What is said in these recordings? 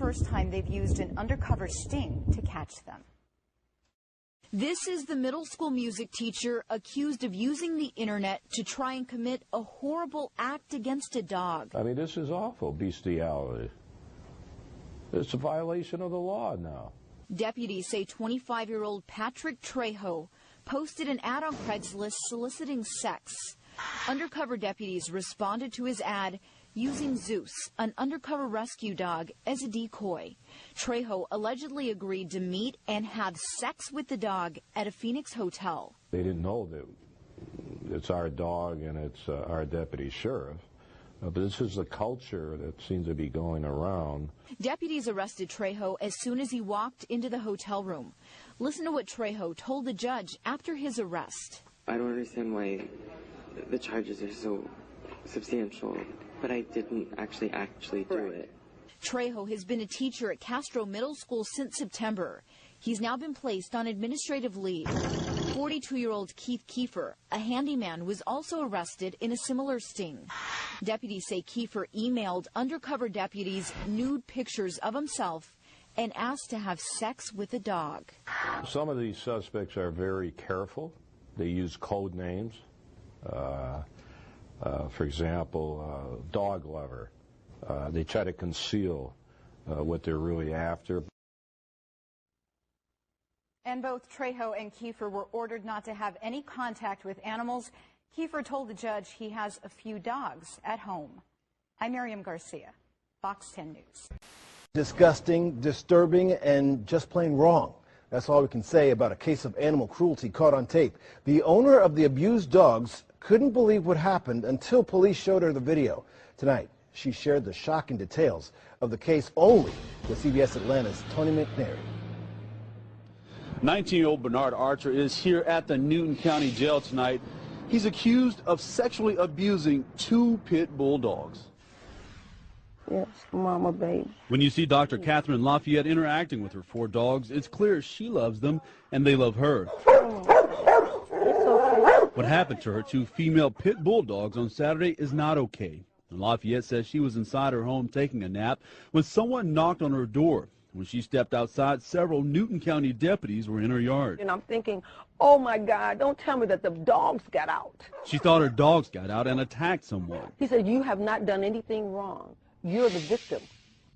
first time they've used an undercover sting to catch them. This is the middle school music teacher accused of using the internet to try and commit a horrible act against a dog. I mean, this is awful bestiality. It's a violation of the law now. Deputies say 25-year-old Patrick Trejo posted an ad on Craigslist soliciting sex. Undercover deputies responded to his ad using Zeus, an undercover rescue dog, as a decoy. Trejo allegedly agreed to meet and have sex with the dog at a Phoenix hotel. They didn't know that it's our dog and it's our deputy sheriff. But this is the culture that seems to be going around. Deputies arrested Trejo as soon as he walked into the hotel room. Listen to what Trejo told the judge after his arrest. I don't understand why the charges are so substantial, but I didn't actually do it. Trejo has been a teacher at Castro Middle School since September. He's now been placed on administrative leave. 42-year-old Keith Kiefer, a handyman, was also arrested in a similar sting. Deputies say Kiefer emailed undercover deputies nude pictures of himself and asked to have sex with a dog. Some of these suspects are very careful. They use code names. For example, dog lover. They try to conceal what they're really after. And both Trejo and Kiefer were ordered not to have any contact with animals. Kiefer told the judge he has a few dogs at home. I'm Miriam Garcia, Fox 10 News. Disgusting, disturbing, and just plain wrong. That's all we can say about a case of animal cruelty caught on tape. The owner of the abused dogs couldn't believe what happened until police showed her the video. Tonight, she shared the shocking details of the case only with CBS Atlanta's Tony McNary. 19-year-old Bernard Archer is here at the Newton County Jail tonight. He's accused of sexually abusing 2 pit bull dogs. Yes, mama, baby. When you see Dr. Catherine Lafayette interacting with her 4 dogs, it's clear she loves them and they love her. What happened to her 2 female pit bull dogs on Saturday is not okay. And Lafayette says she was inside her home taking a nap when someone knocked on her door. When she stepped outside, several Newton County deputies were in her yard. And I'm thinking, oh my God, don't tell me that the dogs got out. She thought her dogs got out and attacked someone. He said, you have not done anything wrong. You're the victim.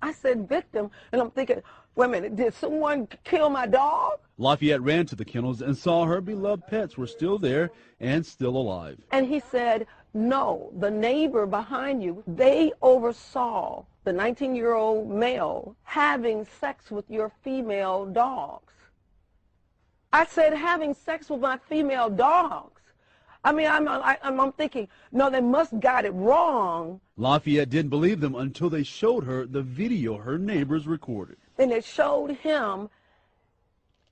I said victim, and I'm thinking, wait a minute, did someone kill my dog? Lafayette ran to the kennels and saw her beloved pets were still there and still alive. And he said, no, the neighbor behind you, they oversaw the 19-year-old male having sex with your female dogs. I said, having sex with my female dogs. I mean, I'm thinking, no, they must got it wrong. Lafayette didn't believe them until they showed her the video her neighbors recorded. And it showed him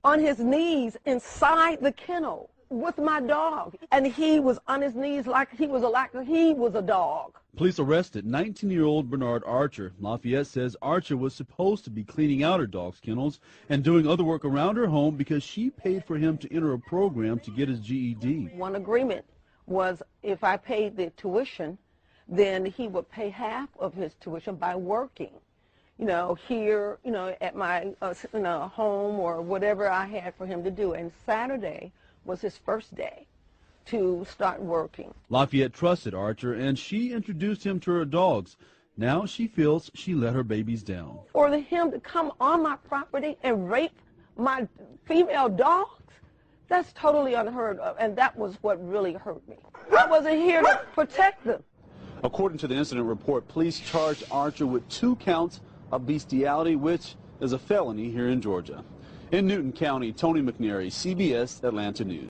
on his knees inside the kennel with my dog. And he was on his knees like he was a dog. Police arrested 19-year-old Bernard Archer. Lafayette says Archer was supposed to be cleaning out her dog's kennels and doing other work around her home because she paid for him to enter a program to get his GED. One agreement was if I paid the tuition, then he would pay half of his tuition by working, here, at my home or whatever I had for him to do. And Saturday was his first day to start working. Lafayette trusted Archer, and she introduced him to her dogs. Now she feels she let her babies down. For him to come on my property and rape my female dogs, that's totally unheard of, and that was what really hurt me. I wasn't here to protect them. According to the incident report, police charged Archer with 2 counts of bestiality, which is a felony here in Georgia. In Newton County, Tony McNary, CBS Atlanta News.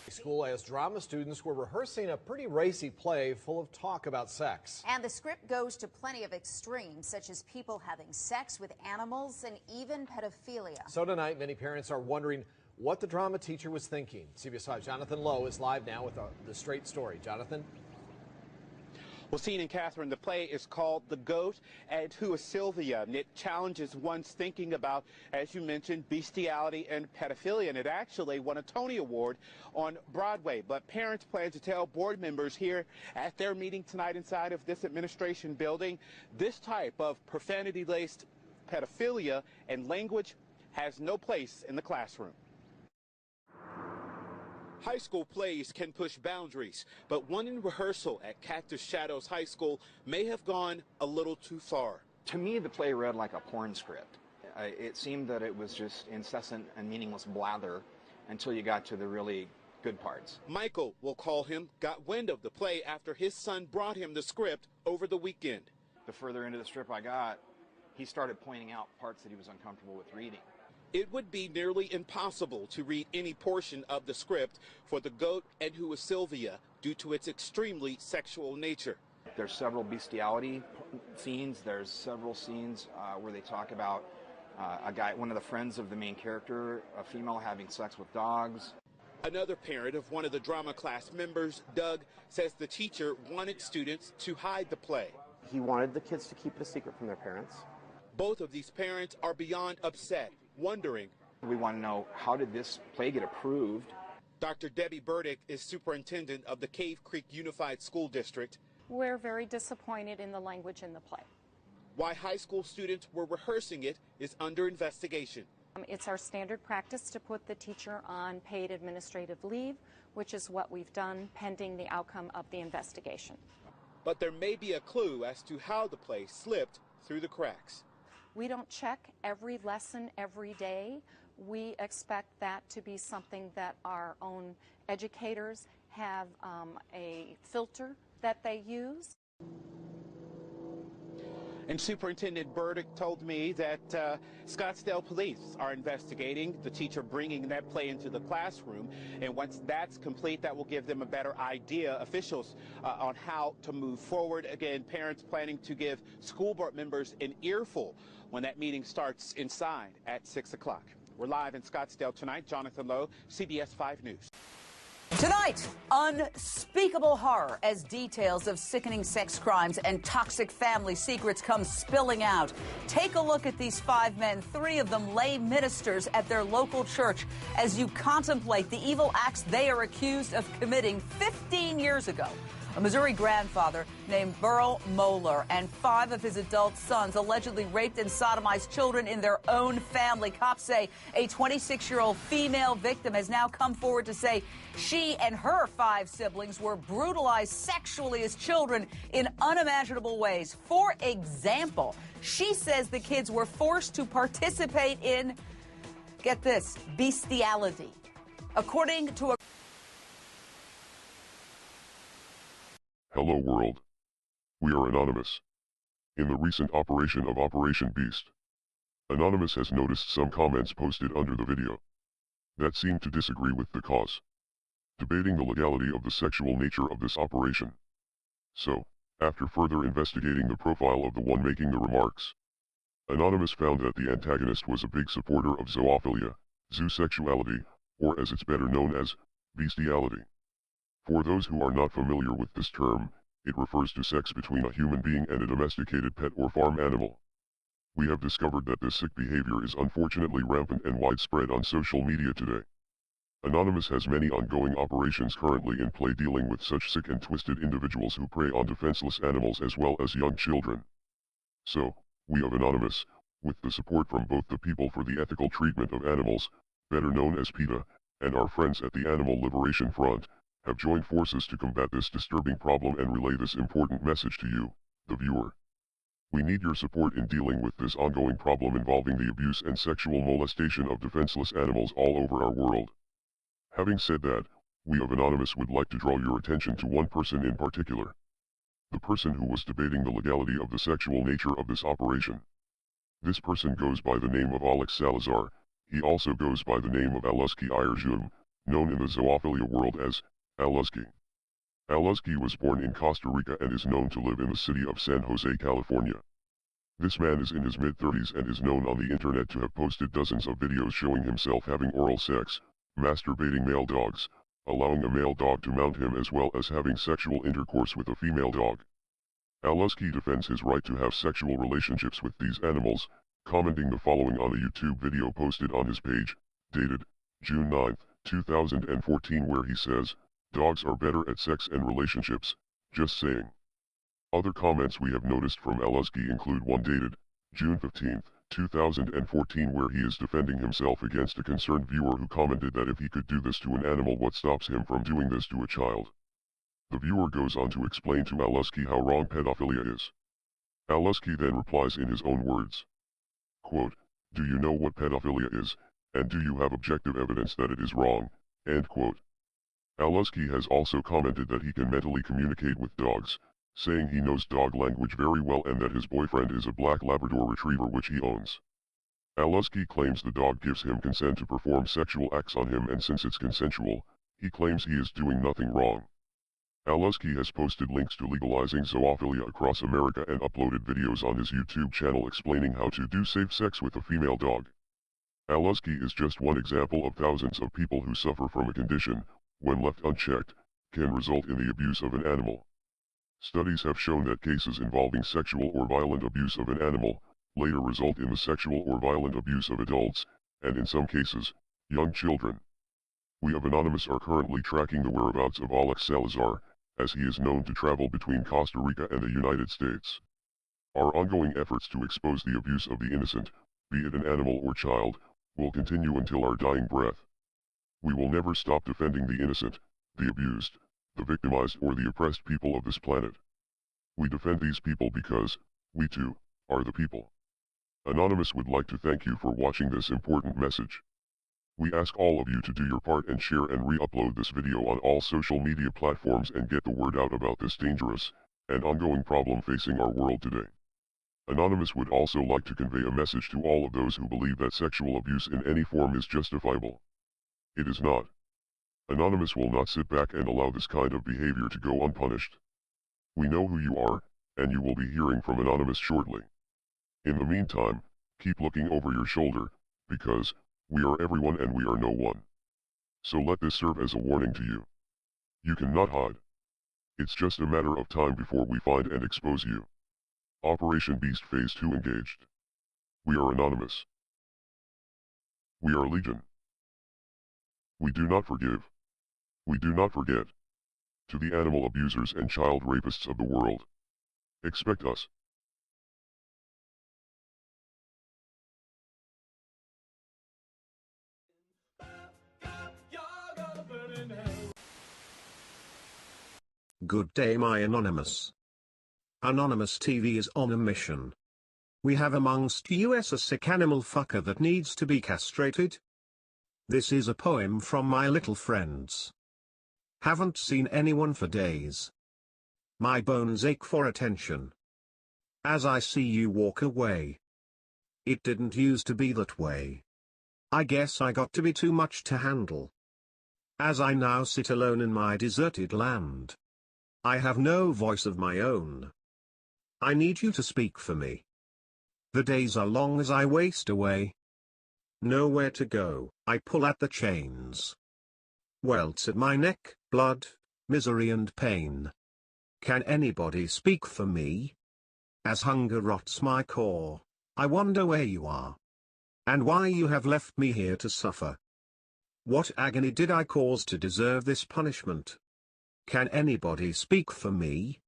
School as drama students were rehearsing a pretty racy play full of talk about sex. And the script goes to plenty of extremes, such as people having sex with animals and even pedophilia. So tonight, many parents are wondering what the drama teacher was thinking. CBS 5's Jonathan Lowe is live now with the straight story. Jonathan? Well, Sean and Catherine, the play is called The Goat, and who is Sylvia? And it challenges one's thinking about, as you mentioned, bestiality and pedophilia. And it actually won a Tony Award on Broadway. But parents plan to tell board members here at their meeting tonight inside of this administration building, this type of profanity-laced pedophilia, and language has no place in the classroom. High school plays can push boundaries, but one in rehearsal at Cactus Shadows High School may have gone a little too far. To me, the play read like a porn script. It seemed that it was just incessant and meaningless blather until you got to the really good parts. Michael, we'll call him, got wind of the play after his son brought him the script over the weekend. The further into the strip I got, he started pointing out parts that he was uncomfortable with reading. It would be nearly impossible to read any portion of the script for The Goat and Who is Sylvia due to its extremely sexual nature. There's several bestiality scenes. There's several scenes where they talk about a guy, one of the friends of the main character, a female having sex with dogs. Another parent of one of the drama class members, Doug, says the teacher wanted students to hide the play. He wanted the kids to keep it a secret from their parents. Both of these parents are beyond upset, wondering. We want to know, how did this play get approved? Dr. Debbie Burdick is superintendent of the Cave Creek Unified School District. We're very disappointed in the language in the play. Why high school students were rehearsing it is under investigation. It's our standard practice to put the teacher on paid administrative leave, which is what we've done pending the outcome of the investigation. But there may be a clue as to how the play slipped through the cracks. We don't check every lesson every day. We expect that to be something that our own educators have a filter that they use. And Superintendent Burdick told me that Scottsdale police are investigating the teacher bringing that play into the classroom. And once that's complete, that will give them a better idea, officials, on how to move forward. Again, parents planning to give school board members an earful when that meeting starts inside at 6 o'clock. We're live in Scottsdale tonight. Jonathan Lowe, CBS 5 News. Tonight, unspeakable horror as details of sickening sex crimes and toxic family secrets come spilling out. Take a look at these 5 men, 3 of them lay ministers at their local church, as you contemplate the evil acts they are accused of committing 15 years ago. A Missouri grandfather named Burl Moeller and 5 of his adult sons allegedly raped and sodomized children in their own family. Cops say a 26-year-old female victim has now come forward to say she and her 5 siblings were brutalized sexually as children in unimaginable ways. For example, she says the kids were forced to participate in, get this, bestiality. According to a Hello world. We are Anonymous. In the recent operation of Operation Beast, Anonymous has noticed some comments posted under the video that seem to disagree with the cause, debating the legality of the sexual nature of this operation. So, after further investigating the profile of the one making the remarks, Anonymous found that the antagonist was a big supporter of zoophilia, zoosexuality, or as it's better known as, bestiality. For those who are not familiar with this term, it refers to sex between a human being and a domesticated pet or farm animal. We have discovered that this sick behavior is unfortunately rampant and widespread on social media today. Anonymous has many ongoing operations currently in play dealing with such sick and twisted individuals who prey on defenseless animals as well as young children. So, we of Anonymous, with the support from both the People for the Ethical Treatment of Animals, better known as PETA, and our friends at the Animal Liberation Front, have joined forces to combat this disturbing problem and relay this important message to you, the viewer. We need your support in dealing with this ongoing problem involving the abuse and sexual molestation of defenseless animals all over our world. Having said that, we of Anonymous would like to draw your attention to one person in particular. The person who was debating the legality of the sexual nature of this operation. This person goes by the name of Alex Salazar. He also goes by the name of Aluzky, known in the zoophilia world as Aluzky. Aluzky was born in Costa Rica and is known to live in the city of San Jose, California. This man is in his mid-30s and is known on the internet to have posted dozens of videos showing himself having oral sex, masturbating male dogs, allowing a male dog to mount him as well as having sexual intercourse with a female dog. Aluzky defends his right to have sexual relationships with these animals, commenting the following on a YouTube video posted on his page, dated June 9, 2014, where he says, "Dogs are better at sex and relationships, just saying." Other comments we have noticed from Aluzky include one dated June 15, 2014, where he is defending himself against a concerned viewer who commented that if he could do this to an animal, what stops him from doing this to a child? The viewer goes on to explain to Aluzky how wrong pedophilia is. Aluzky then replies in his own words, quote, "Do you know what pedophilia is, and do you have objective evidence that it is wrong?" End quote. Aluzky has also commented that he can mentally communicate with dogs, saying he knows dog language very well and that his boyfriend is a black Labrador retriever which he owns. Aluzky claims the dog gives him consent to perform sexual acts on him, and since it's consensual, he claims he is doing nothing wrong. Aluzky has posted links to legalizing zoophilia across America and uploaded videos on his YouTube channel explaining how to do safe sex with a female dog. Aluzky is just one example of thousands of people who suffer from a condition, when left unchecked, can result in the abuse of an animal. Studies have shown that cases involving sexual or violent abuse of an animal later result in the sexual or violent abuse of adults, and in some cases, young children. We of Anonymous are currently tracking the whereabouts of Alex Salazar, as he is known to travel between Costa Rica and the United States. Our ongoing efforts to expose the abuse of the innocent, be it an animal or child, will continue until our dying breath. We will never stop defending the innocent, the abused, the victimized or the oppressed people of this planet. We defend these people because, we too, are the people. Anonymous would like to thank you for watching this important message. We ask all of you to do your part and share and re-upload this video on all social media platforms and get the word out about this dangerous and ongoing problem facing our world today. Anonymous would also like to convey a message to all of those who believe that sexual abuse in any form is justifiable. It is not. Anonymous will not sit back and allow this kind of behavior to go unpunished. We know who you are, and you will be hearing from Anonymous shortly. In the meantime, keep looking over your shoulder, because we are everyone and we are no one. So let this serve as a warning to you. You cannot hide. It's just a matter of time before we find and expose you. Operation Beast Phase 2 engaged. We are Anonymous. We are Legion. We do not forgive. We do not forget. To the animal abusers and child rapists of the world, expect us. Good day, my Anonymous. Anonymous TV is on a mission. We have amongst us a sick animal fucker that needs to be castrated. This is a poem from my little friends. Haven't seen anyone for days. My bones ache for attention. As I see you walk away. It didn't used to be that way. I guess I got to be too much to handle. As I now sit alone in my deserted land. I have no voice of my own. I need you to speak for me. The days are long as I waste away. Nowhere to go, I pull at the chains. Welts at my neck, blood, misery and pain. Can anybody speak for me? As hunger rots my core, I wonder where you are. And why you have left me here to suffer. What agony did I cause to deserve this punishment? Can anybody speak for me?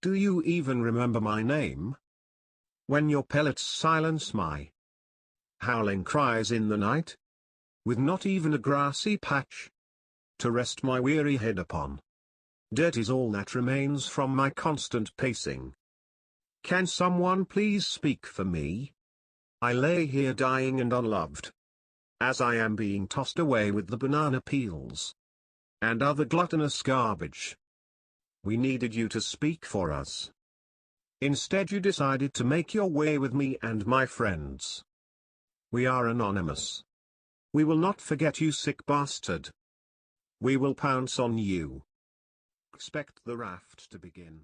Do you even remember my name? When your pellets silence my howling cries in the night? With not even a grassy patch to rest my weary head upon. Dirt is all that remains from my constant pacing. Can someone please speak for me? I lay here dying and unloved. As I am being tossed away with the banana peels and other gluttonous garbage. We needed you to speak for us. Instead you decided to make your way with me and my friends. We are Anonymous. We will not forget you, sick bastard. We will pounce on you. Expect the raft to begin.